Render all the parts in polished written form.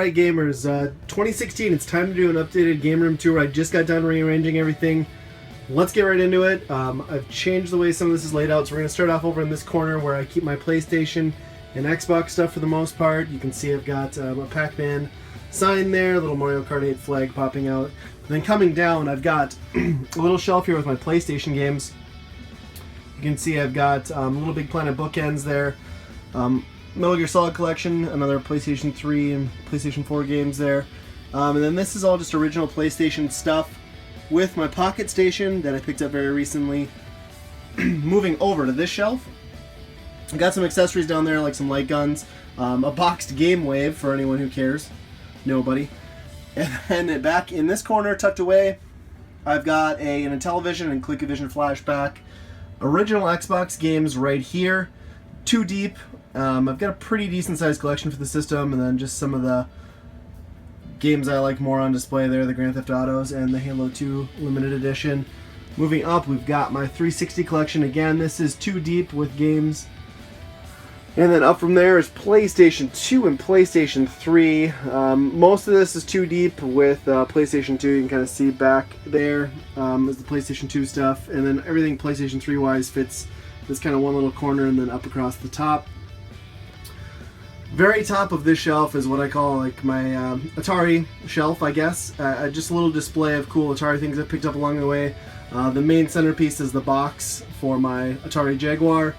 Alright gamers, 2016, it's time to do an updated game room tour. I just got done rearranging everything. Let's get right into it. I've changed the way some of this is laid out, so we're going to start off over in this corner where I keep my PlayStation and Xbox stuff for the most part. You can see I've got a Pac-Man sign there, a little Mario Kart 8 flag popping out. Then coming down, I've got a little shelf here with my PlayStation games. You can see I've got Little Big Planet bookends there. Metal Gear Solid Collection, another PlayStation 3 and PlayStation 4 games there. And then this is all just original PlayStation stuff with my Pocket Station that I picked up very recently. Moving over to this shelf, I got some accessories down there like some light guns, a boxed Game Wave for anyone who cares. Nobody. And then back in this corner, tucked away, I've got an Intellivision and ColecoVision flashback. Original Xbox games right here. Too deep. I've got a pretty decent sized collection for the system, and then just some of the games I like more on display there, the Grand Theft Autos and the Halo 2 Limited Edition. Moving up, we've got my 360 collection. Again, this is too deep with games. And then up from there is PlayStation 2 and PlayStation 3. Most of this is too deep with PlayStation 2. You can kind of see back there is the PlayStation 2 stuff. And then everything PlayStation 3 wise fits this kind of one little corner and then up across the top. Very top of this shelf is what I call like my Atari shelf, I guess. Just a little display of cool Atari things I picked up along the way. The main centerpiece is the box for my Atari Jaguar.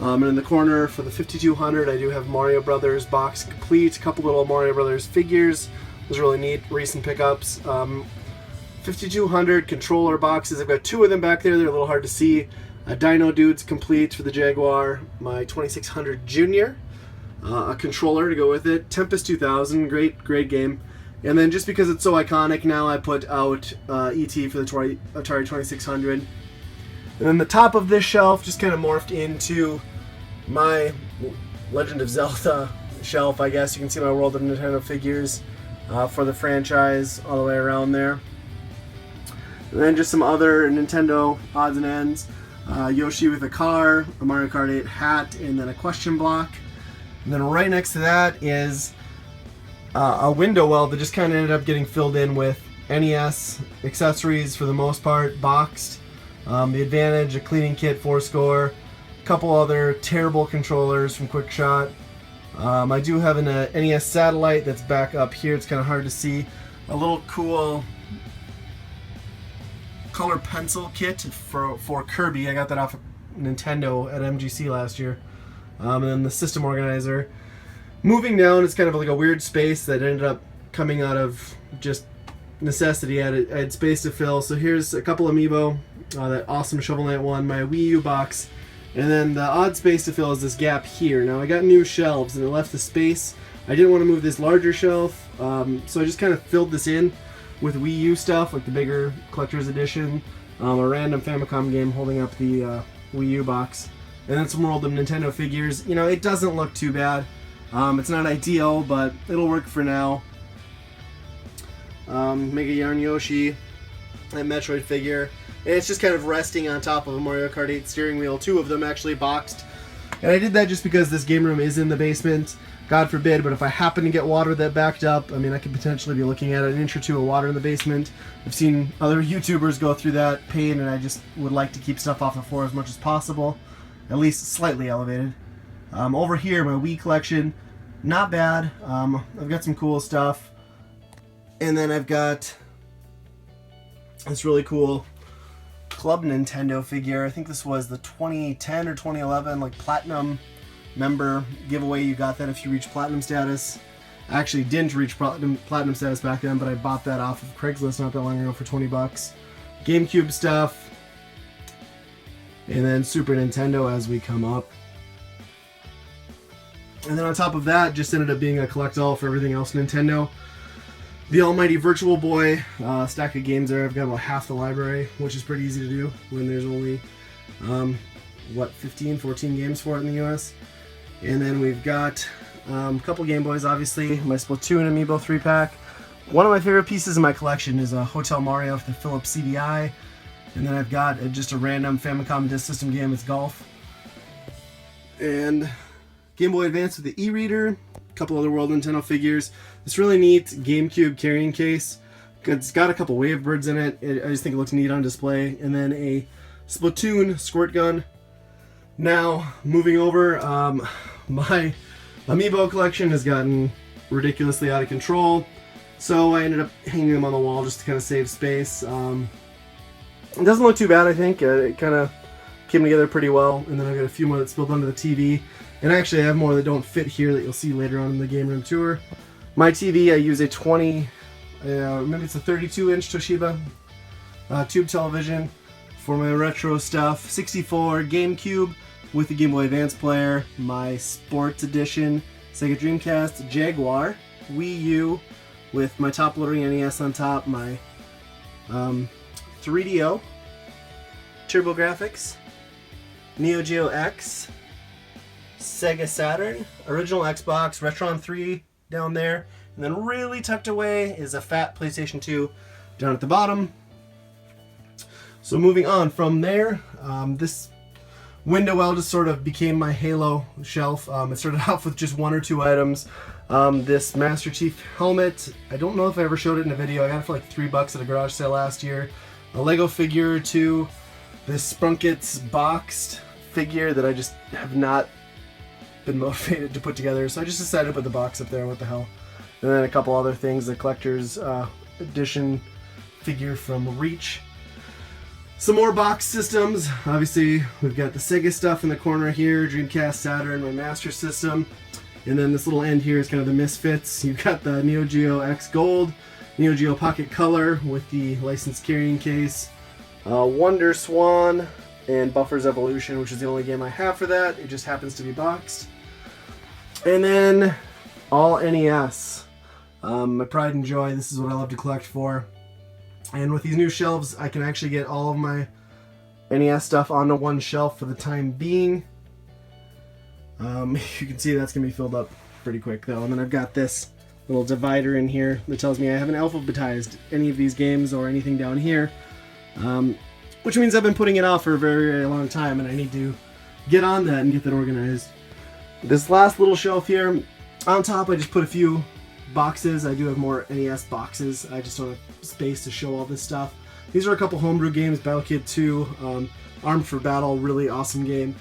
And in the corner for the 5200, I do have Mario Brothers box complete. A couple little Mario Brothers figures. Those are really neat, recent pickups. 5200 controller boxes. I've got two of them back there. They're a little hard to see. Dino Dudes complete for the Jaguar. My 2600 Junior. A controller to go with it. Tempest 2000, great game. And then just because it's so iconic now, I put out E.T. for the Atari 2600. And then the top of this shelf just kind of morphed into my Legend of Zelda shelf, I guess. You can see my World of Nintendo figures for the franchise all the way around there. And then just some other Nintendo odds and ends. Yoshi with a car, a Mario Kart 8 hat, and then a question block. And then right next to that is a window well that just kind of ended up getting filled in with NES accessories for the most part, boxed. The Advantage, a cleaning kit, 4-score, a couple other terrible controllers from QuickShot. I do have an NES satellite that's back up here. It's kind of hard to see. A little cool color pencil kit for Kirby. I got that off of Nintendo at MGC last year. And then the system organizer. Moving down, it's kind of like a weird space that ended up coming out of just necessity. I had space to fill. So here's a couple Amiibo, that awesome Shovel Knight one, my Wii U box, and then the odd space to fill is this gap here. Now I got new shelves and it left the space. I didn't want to move this larger shelf, so I just kind of filled this in with Wii U stuff, like the bigger collector's edition, a random Famicom game holding up the Wii U box. And then some World of Nintendo figures. You know, it doesn't look too bad. It's not ideal, but it'll work for now. Mega Yarn Yoshi, that Metroid figure. And it's just kind of resting on top of a Mario Kart 8 steering wheel. Two of them actually boxed. And I did that just because this game room is in the basement. God forbid, but if I happen to get water that backed up, I mean, I could potentially be looking at an inch or two of water in the basement. I've seen other YouTubers go through that pain, and I just would like to keep stuff off the floor as much as possible. At least slightly elevated. Over here, my Wii collection, not bad. I've got some cool stuff. And then I've got this really cool Club Nintendo figure. I think this was the 2010 or 2011 like Platinum member giveaway. You got that if you reach Platinum status. I actually didn't reach Platinum status back then, but I bought that off of Craigslist not that long ago for 20 bucks. GameCube stuff. And then Super Nintendo as we come up. And then on top of that, just ended up being a collect-all for everything else Nintendo. The almighty Virtual Boy stack of games there. I've got about half the library, which is pretty easy to do when there's only, 14 games for it in the US. And then we've got a couple Game Boys, obviously. My Splatoon Amiibo 3-pack. One of my favorite pieces in my collection is Hotel Mario for the Philips CDI. And then I've got just a random Famicom Disk System game, it's Golf. And Game Boy Advance with the e-reader. couple other World Nintendo figures. This really neat GameCube carrying case. It's got a couple Wavebirds in it. I just think it looks neat on display. And then a Splatoon squirt gun. Now, moving over, my Amiibo collection has gotten ridiculously out of control. So I ended up hanging them on the wall just to kind of save space. It doesn't look too bad, I think. It kind of came together pretty well. And then I've got a few more that spilled onto the TV. And actually I have more that don't fit here that you'll see later on in the game room tour. My TV, I use a maybe it's a 32-inch Toshiba tube television for my retro stuff. 64 GameCube with the Game Boy Advance player. My Sports Edition Sega Dreamcast Jaguar. Wii U with my top-loading NES on top. My 3DO Turbografx. Neo Geo X. Sega Saturn. Original Xbox. Retron 3 down there. And then really tucked away is a fat PlayStation 2 down at the bottom. So moving on from there, this window well just sort of became my Halo shelf. It started off with just one or two items. This Master Chief helmet, I don't know if I ever showed it in a video. I got it for like $3 at a garage sale last year. A Lego figure or two. This Sprunkets boxed figure that I just have not been motivated to put together. So I just decided to put the box up there, what the hell. And then a couple other things, the collector's edition figure from Reach. Some more box systems. Obviously, we've got the Sega stuff in the corner here, Dreamcast, Saturn, my Master System. And then this little end here is kind of the Misfits. You've got the Neo Geo X Gold, Neo Geo Pocket Color with the licensed carrying case, Wonder Swan, and Buffer's Evolution, which is the only game I have for that. It just happens to be boxed. And then all NES. My pride and joy, this is what I love to collect for. And with these new shelves, I can actually get all of my NES stuff onto one shelf for the time being. You can see that's going to be filled up pretty quick though. And then I've got this little divider in here that tells me I haven't alphabetized any of these games or anything down here. Which means I've been putting it off for a very, very long time and I need to get on that and get that organized. This last little shelf here, on top I just put a few boxes. I do have more NES boxes. I just don't have space to show all this stuff. These are a couple homebrew games. Battle Kid 2, Armed for Battle, really awesome game.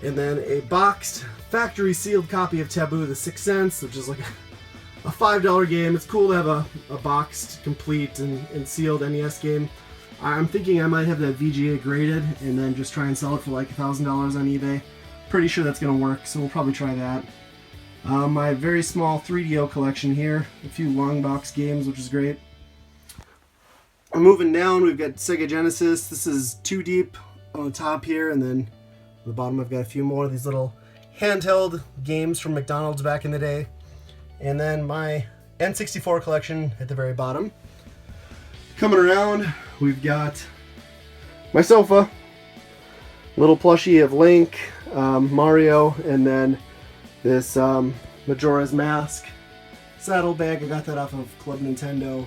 And then a boxed, factory sealed copy of Taboo: The Sixth Sense, which is like a $5 game. It's cool to have a boxed, complete, and sealed NES game. I'm thinking I might have that VGA graded and then just try and sell it for like $1,000 on eBay. Pretty sure that's going to work, so we'll probably try that. My very small 3DO collection here, a few long box games, which is great. Moving down, we've got Sega Genesis. This is 2 deep on the top here, and then on the bottom I've got a few more of these little handheld games from McDonald's back in the day. And then my N64 collection at the very bottom. Coming around, we've got my sofa, little plushie of Link, Mario, and then this Majora's Mask saddlebag. I got that off of Club Nintendo.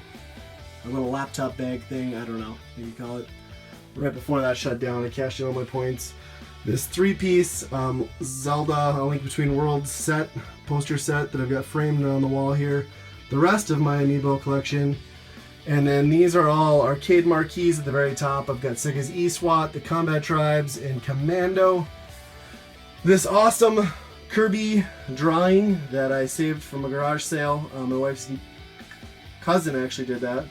A little laptop bag thing, I don't know what you call it. Right before that shut down, I cashed in all my points. This 3-piece Zelda A Link Between Worlds set, poster set that I've got framed on the wall here. The rest of my Amiibo collection. And then these are all arcade marquees at the very top. I've got Sega's E-SWAT, the Combat Tribes, and Commando. This awesome Kirby drawing that I saved from a garage sale. My wife's cousin actually did that.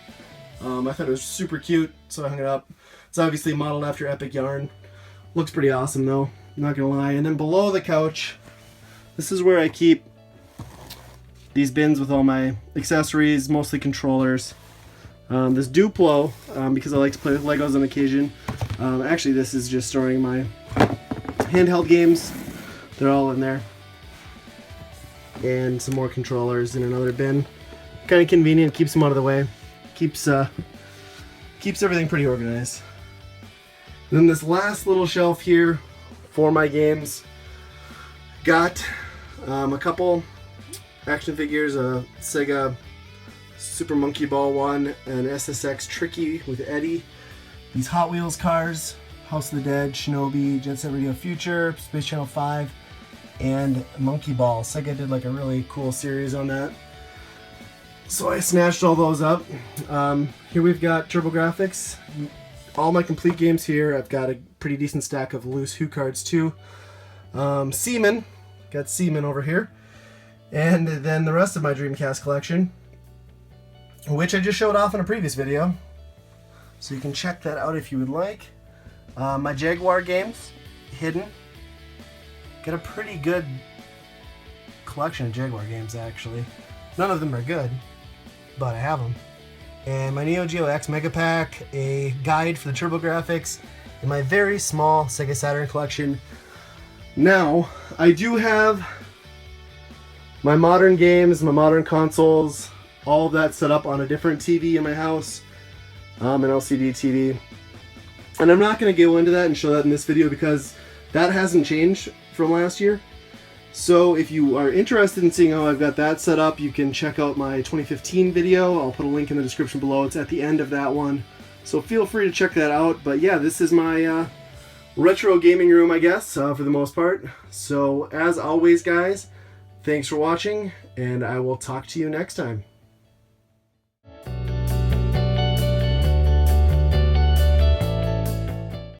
I thought it was super cute, so I hung it up. It's obviously modeled after Epic Yarn. Looks pretty awesome though, not gonna lie. And then below the couch, this is where I keep these bins with all my accessories, mostly controllers. This Duplo, because I like to play with Legos on occasion. Actually, this is just storing my handheld games. They're all in there. And some more controllers in another bin. Kind of convenient, keeps them out of the way. Keeps everything pretty organized. Then this last little shelf here for my games. Got a couple action figures, a Sega Super Monkey Ball 1 and SSX Tricky with Eddie. These Hot Wheels cars, House of the Dead, Shinobi, Jet Set Radio Future, Space Channel 5, and Monkey Ball. Sega did like a really cool series on that. So I snatched all those up. Here we've got Turbografx. All my complete games here. I've got a pretty decent stack of loose Who cards too. Seaman. Got Seaman over here. And then the rest of my Dreamcast collection, which I just showed off in a previous video. So you can check that out if you would like. My Jaguar games, hidden. Got a pretty good collection of Jaguar games, actually. None of them are good, but I have them. And my Neo Geo X Mega Pack, a guide for the Turbografx, and my very small Sega Saturn collection. Now, I do have my modern games, my modern consoles, all of that set up on a different TV in my house, an LCD TV. And I'm not going to go into that and show that in this video because that hasn't changed from last year. So if you are interested in seeing how I've got that set up, you can check out my 2015 video. I'll put a link in the description below. It's at the end of that one. So feel free to check that out. But yeah, this is my retro gaming room, I guess, for the most part. So as always, guys, thanks for watching, and I will talk to you next time.